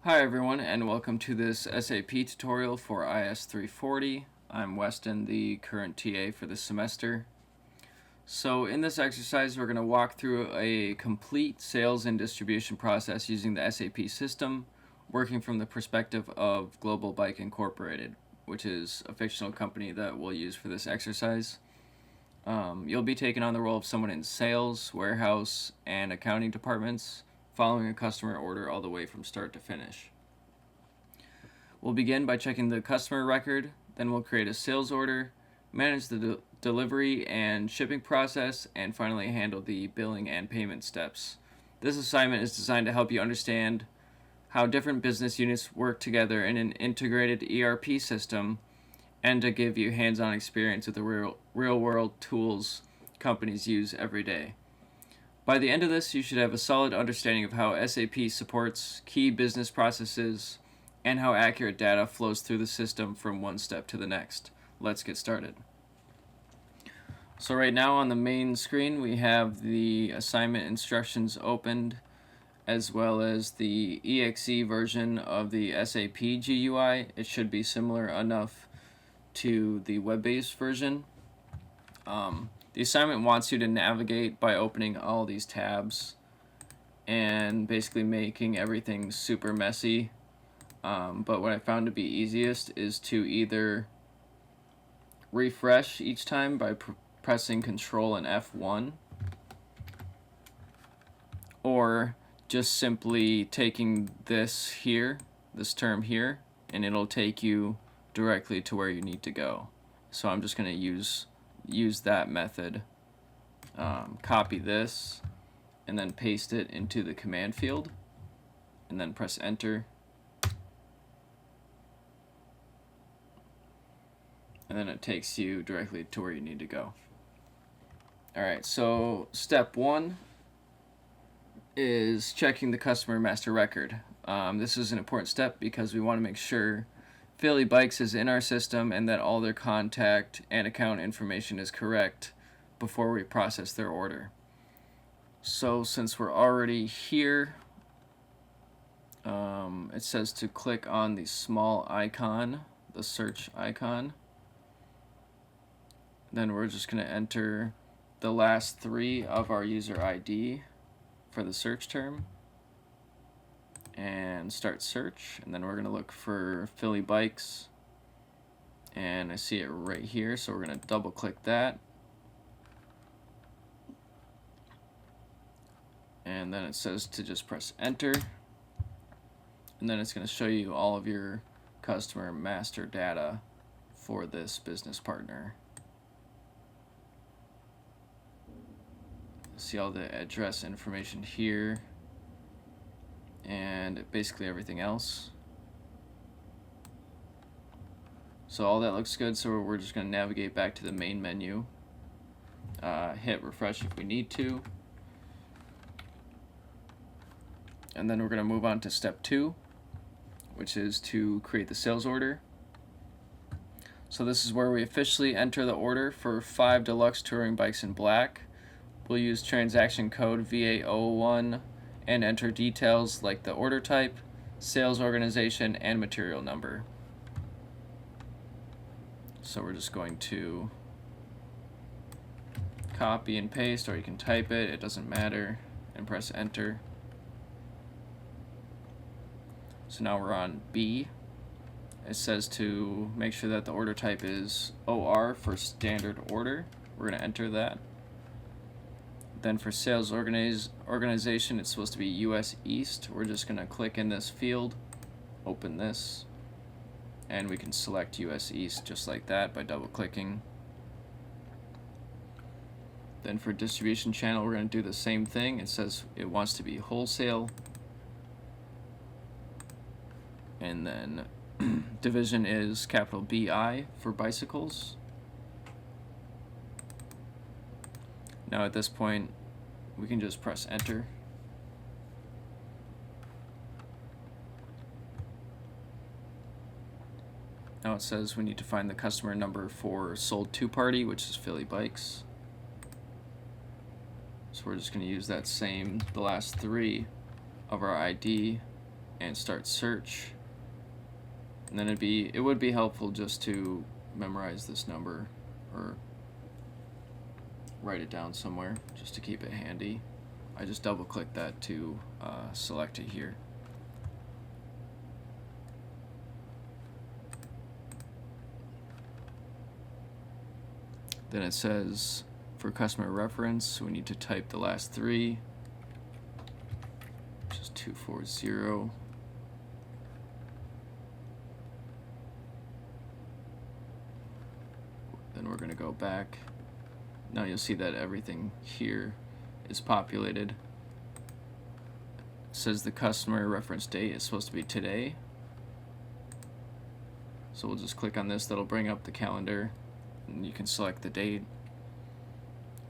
Hi everyone, and welcome to this SAP tutorial for IS340. I'm Weston, the current TA for this semester. So in this exercise we're going to walk through a complete sales and distribution process using the SAP system, working from the perspective of Global Bike Incorporated, which is a fictional company that we'll use for this exercise. You'll be taking on the role of someone in sales, warehouse, and accounting departments, following a customer order all the way from start to finish. We'll begin by checking the customer record, then we'll create a sales order, manage the delivery and shipping process, and finally handle the billing and payment steps. This assignment is designed to help you understand how different business units work together in an integrated ERP system and to give you hands-on experience with the real-world tools companies use every day. By the end of this, you should have a solid understanding of how SAP supports key business processes and how accurate data flows through the system from one step to the next. Let's get started. So right now on the main screen, we have the assignment instructions opened, as well as the EXE version of the SAP GUI. It should be similar enough to the web-based version. The assignment wants you to navigate by opening all these tabs and basically making everything super messy. But what I found to be easiest is to either refresh each time by pressing Control and F1, or just simply taking this term here, and it'll take you directly to where you need to go. So I'm just going to use that method. Copy this and then paste it into the command field and then press enter, and then it takes you directly to where you need to go. Alright, so step 1 is checking the customer master record. This is an important step because we want to make sure Philly Bikes is in our system and that all their contact and account information is correct before we process their order. So since we're already here, it says to click on the small icon, the search icon. Then we're just going to enter the last 3 of our user ID for the search term and start search, and then we're going to look for Philly Bikes, and I see it right here, so we're going to double click that, and then it says to just press enter, and then it's going to show you all of your customer master data for this business partner. See all the address information here and basically everything else. So all that looks good, so we're just going to navigate back to the main menu, hit refresh if we need to, and then we're going to move on to step 2, which is to create the sales order. So this is where we officially enter the order for 5 deluxe touring bikes in black. We'll use transaction code VA01 and enter details like the order type, sales organization, and material number. So we're just going to copy and paste, or you can type it doesn't matter, and press enter. So now we're on B. It says to make sure that the order type is OR for standard order. We're going to enter that. Then for sales organization, it's supposed to be US East. We're just going to click in this field, open this, and we can select US East just like that by double clicking. Then for distribution channel, we're going to do the same thing. It says it wants to be wholesale, and then division is capital BI for bicycles. Now at this point, we can just press enter. Now it says we need to find the customer number for sold to party, which is Philly Bikes. So we're just going to use that the last 3 of our ID and start search. And then it would be helpful just to memorize this number or write it down somewhere just to keep it handy. I just double click that to select it here. Then it says for customer reference we need to type the last three, which is 240. Then we're going to go back. Now you'll see that everything here is populated. It says the customer reference date is supposed to be today. So we'll just click on this. That'll bring up the calendar and you can select the date.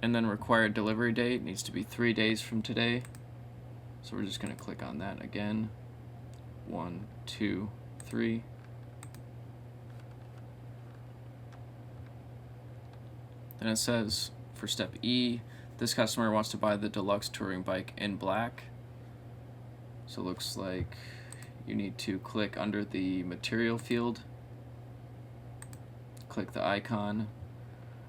And then required delivery date needs to be 3 days from today. So we're just going to click on that again. 1, 2, 3. Then it says for step E, this customer wants to buy the deluxe touring bike in black. So it looks like you need to click under the material field, click the icon,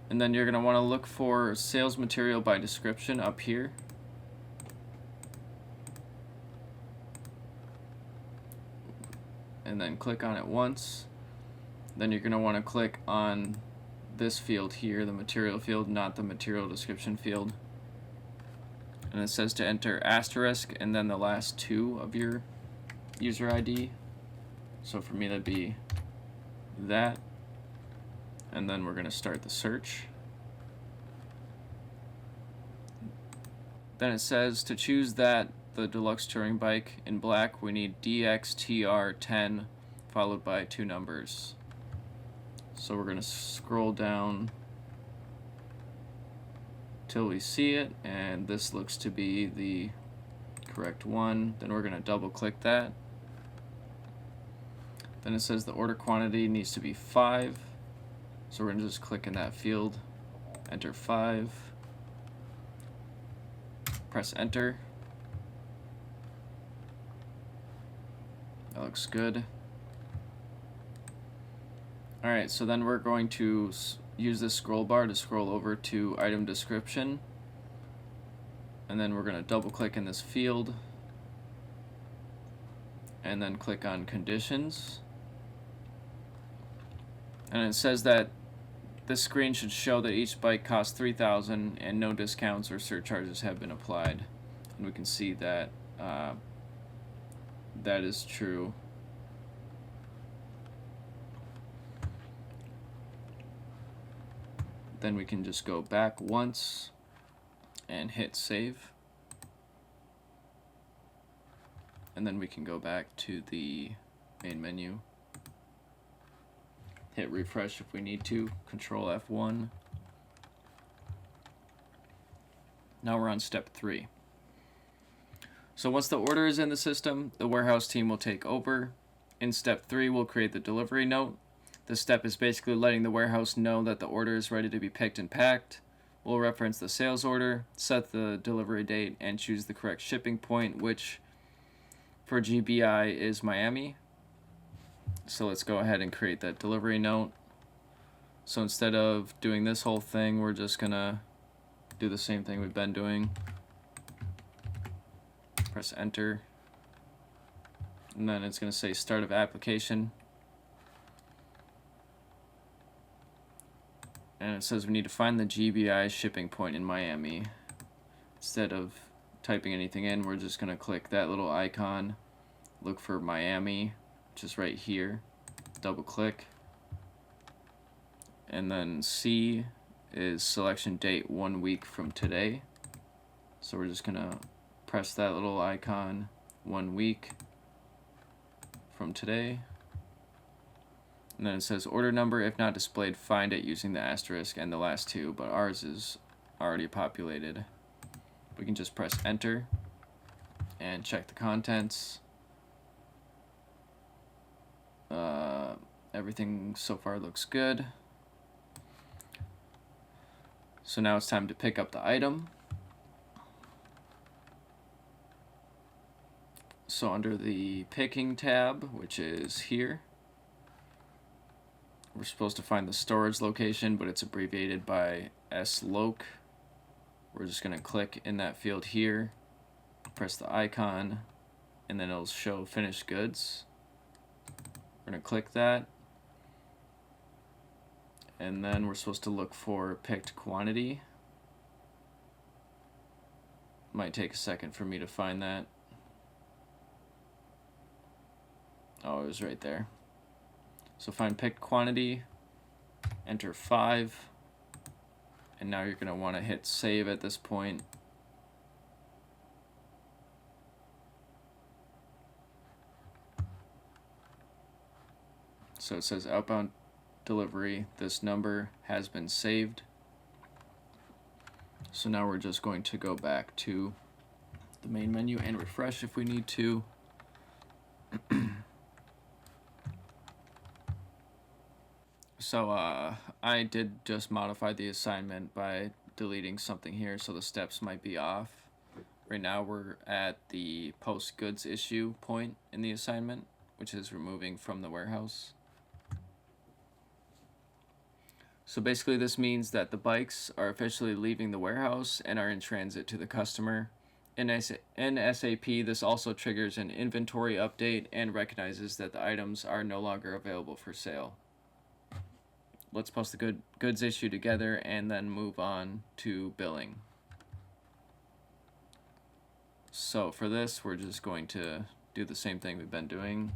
and then you're going to want to look for sales material by description up here. And then click on it once. Then you're going to want to click on this field here, the material field, not the material description field. And it says to enter asterisk and then the last two of your user ID. So for me that'd be that. And then we're going to start the search. Then it says to choose the deluxe touring bike in black, we need DXTR10 followed by 2 numbers. So we're going to scroll down till we see it, and this looks to be the correct one. Then we're going to double click that. Then it says the order quantity needs to be 5. So we're going to just click in that field, enter 5, press enter. That looks good. Alright, so then we're going to use this scroll bar to scroll over to item description. And then we're going to double click in this field. And then click on conditions. And it says that this screen should show that each bike costs $3,000 and no discounts or surcharges have been applied. And we can see that that is true. Then we can just go back once and hit save. And then we can go back to the main menu. Hit refresh if we need to, Control F1. Now we're on step 3. So once the order is in the system, the warehouse team will take over. In step 3, we'll create the delivery note. This step is basically letting the warehouse know that the order is ready to be picked and packed. We'll reference the sales order, set the delivery date, and choose the correct shipping point, which for GBI is Miami. So let's go ahead and create that delivery note. So instead of doing this whole thing, we're just gonna do the same thing we've been doing. Press enter. And then it's gonna say start of application. And it says we need to find the GBI shipping point in Miami. Instead of typing anything in, we're just gonna click that little icon, look for Miami, which is right here, double click, and then C is selection date 1 week from today. So we're just gonna press that little icon, 1 week from today. And then it says order number, if not displayed, find it using the asterisk and the last two, but ours is already populated. We can just press enter and check the contents. Everything so far looks good. So now it's time to pick up the item. So So under the picking tab, which is here, we're supposed to find the storage location, but it's abbreviated by sloc. We're just going to click in that field here, press the icon, and then it'll show finished goods. We're going to click that, and then we're supposed to look for picked quantity. Might take a second for me to find that. Oh, it was right there. So find picked quantity, enter 5, and now you're going to want to hit save at this point. So it says outbound delivery, this number has been saved. So now we're just going to go back to the main menu and refresh if we need to. So I did just modify the assignment by deleting something here, so the steps might be off. Right now we're at the post goods issue point in the assignment, which is removing from the warehouse. So basically this means that the bikes are officially leaving the warehouse and are in transit to the customer. In SAP, this also triggers an inventory update and recognizes that the items are no longer available for sale. Let's post the goods issue together and then move on to billing. So for this, we're just going to do the same thing we've been doing.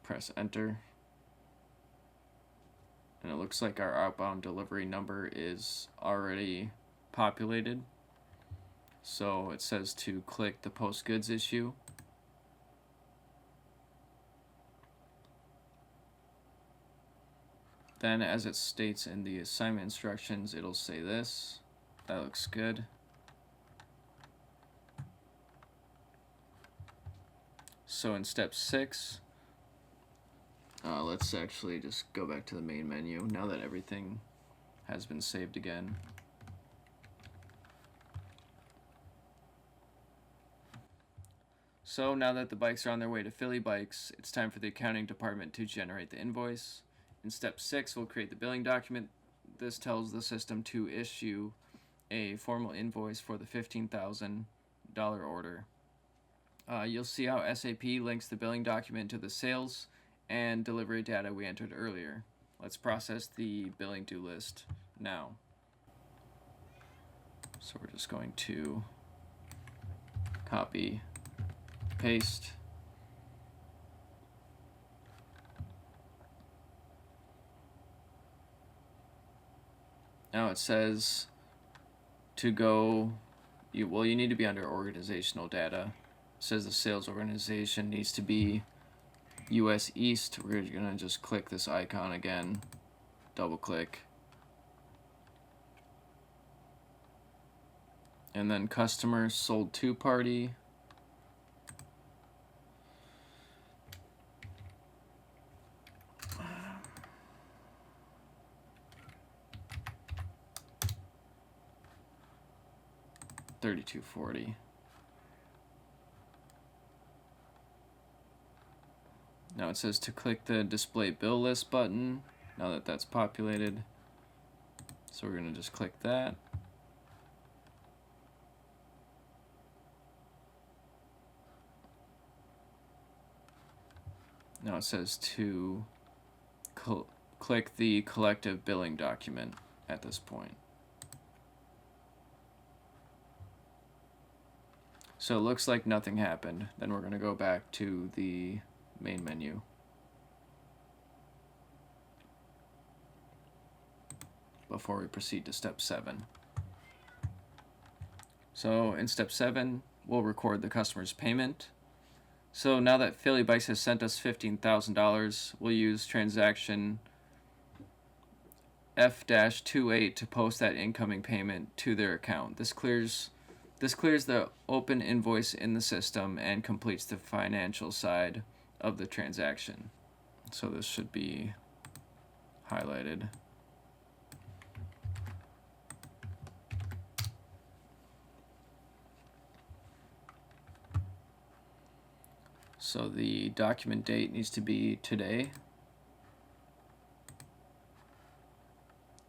Press enter. And it looks like our outbound delivery number is already populated. So it says to click the post goods issue. Then, as it states in the assignment instructions, it'll say this. That looks good. So in step 6, let's actually just go back to the main menu now that everything has been saved again. So now that the bikes are on their way to Philly Bikes, it's time for the accounting department to generate the invoice. In step 6, we'll create the billing document. This tells the system to issue a formal invoice for the $15,000 order. You'll see how SAP links the billing document to the sales and delivery data we entered earlier. Let's process the billing due list now. So we're just going to copy, paste. Now it says to go, you need to be under organizational data. It says the sales organization needs to be US East. We're going to just click this icon again, double click. And then customer sold to party. $32.40. Now it says to click the display bill list button now that that's populated. So we're going to just click that. Now it says to click the collective billing document at this point. So it looks like nothing happened. Then we're going to go back to the main menu. Before we proceed to step 7. So in step 7, we'll record the customer's payment. So now that Philly Bikes has sent us $15,000, we'll use transaction F-28 to post that incoming payment to their account. This clears the open invoice in the system and completes the financial side of the transaction. So this should be highlighted. So the document date needs to be today,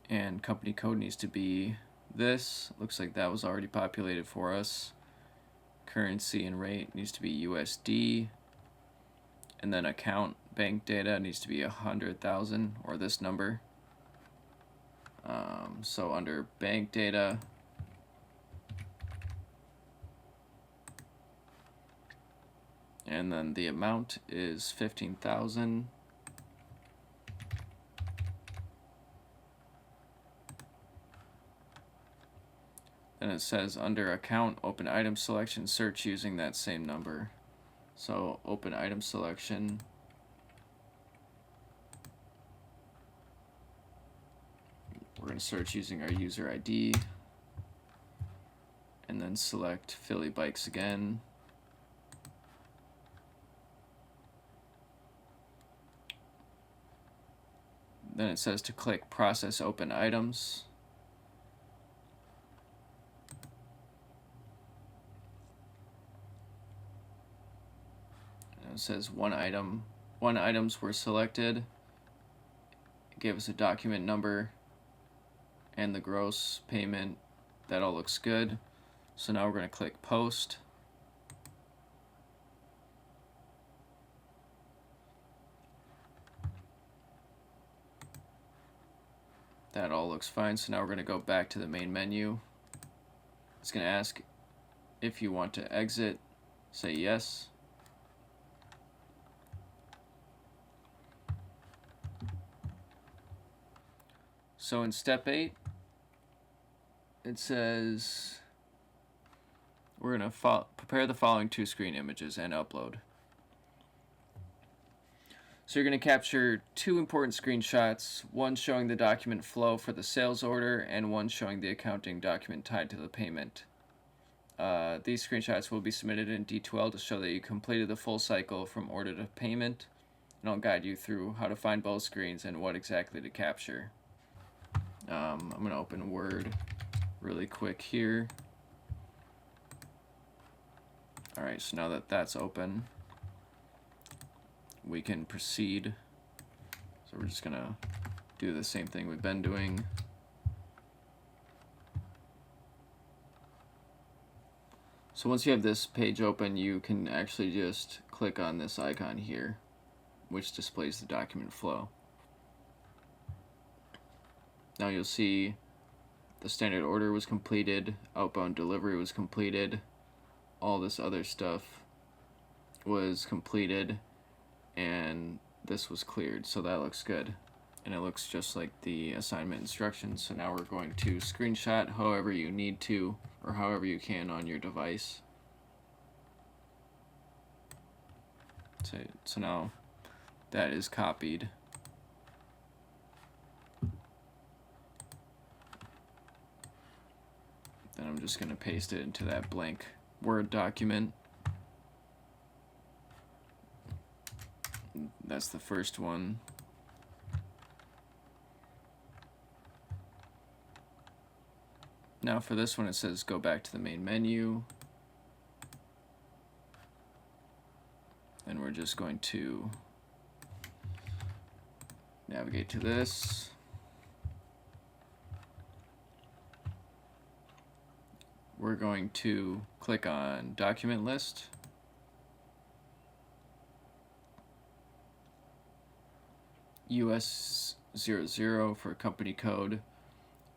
and company code needs to be this. Looks like that was already populated for us. Currency and rate needs to be USD, and then account bank data needs to be 100,000 or this number. So under bank data, and then the amount is 15,000. Then it says under account, open item selection, search using that same number. So open item selection. We're going to search using our user ID. And then select Philly Bikes again. Then it says to click process open items. And it says one items were selected. It gave us a document number and the gross payment. That all looks good. So now we're going to click post. That all looks fine. So now we're going to go back to the main menu. It's going to ask if you want to exit. Say yes. So in step 8, it says we're going to prepare the following 2 screen images and upload. So you're going to capture 2 important screenshots, one showing the document flow for the sales order and one showing the accounting document tied to the payment. These screenshots will be submitted in D2L to show that you completed the full cycle from order to payment, and I'll guide you through how to find both screens and what exactly to capture. I'm going to open Word really quick here. Alright, so now that that's open, we can proceed. So we're just going to do the same thing we've been doing. So once you have this page open, you can actually just click on this icon here, which displays the document flow. Now you'll see the standard order was completed, outbound delivery was completed, all this other stuff was completed, and this was cleared, so that looks good. And it looks just like the assignment instructions. So now we're going to screenshot however you need to, or however you can on your device. So now that is copied. Then I'm just going to paste it into that blank Word document. That's the first one. Now for this one, it says go back to the main menu. And we're just going to navigate to this. We're going to click on document list. US00 for company code,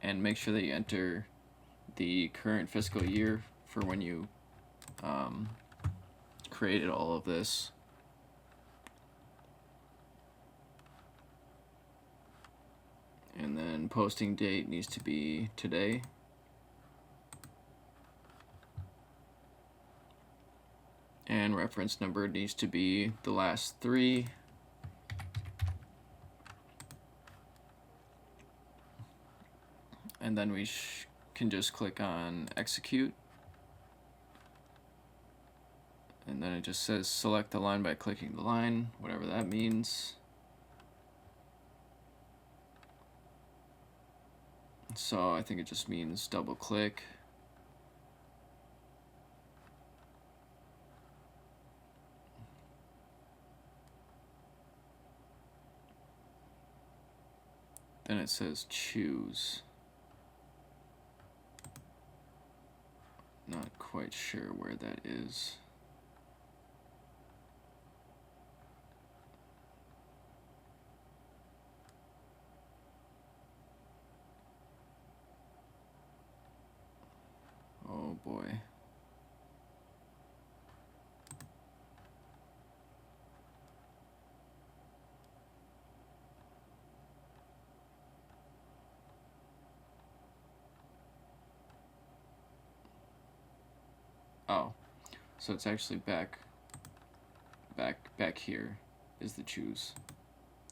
and make sure that you enter the current fiscal year for when you created all of this. And then posting date needs to be today. And reference number needs to be the last 3. And then we can just click on execute. And then it just says select the line by clicking the line, whatever that means. So I think it just means double click. Then it says choose. Not quite sure where that is. Oh boy. Oh, so it's actually back here is the choose.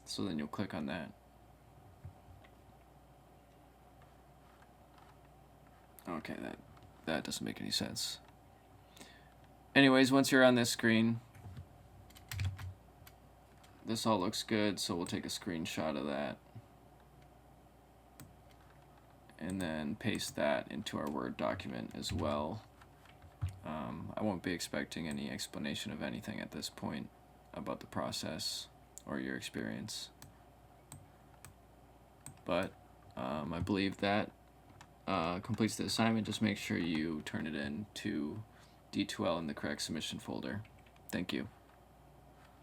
So then you'll click on that. Okay, that doesn't make any sense. Anyways, once you're on this screen, this all looks good, so we'll take a screenshot of that and then paste that into our Word document as well. I won't be expecting any explanation of anything at this point about the process or your experience, but I believe that completes the assignment. Just make sure you turn it in to D2L in the correct submission folder. Thank you.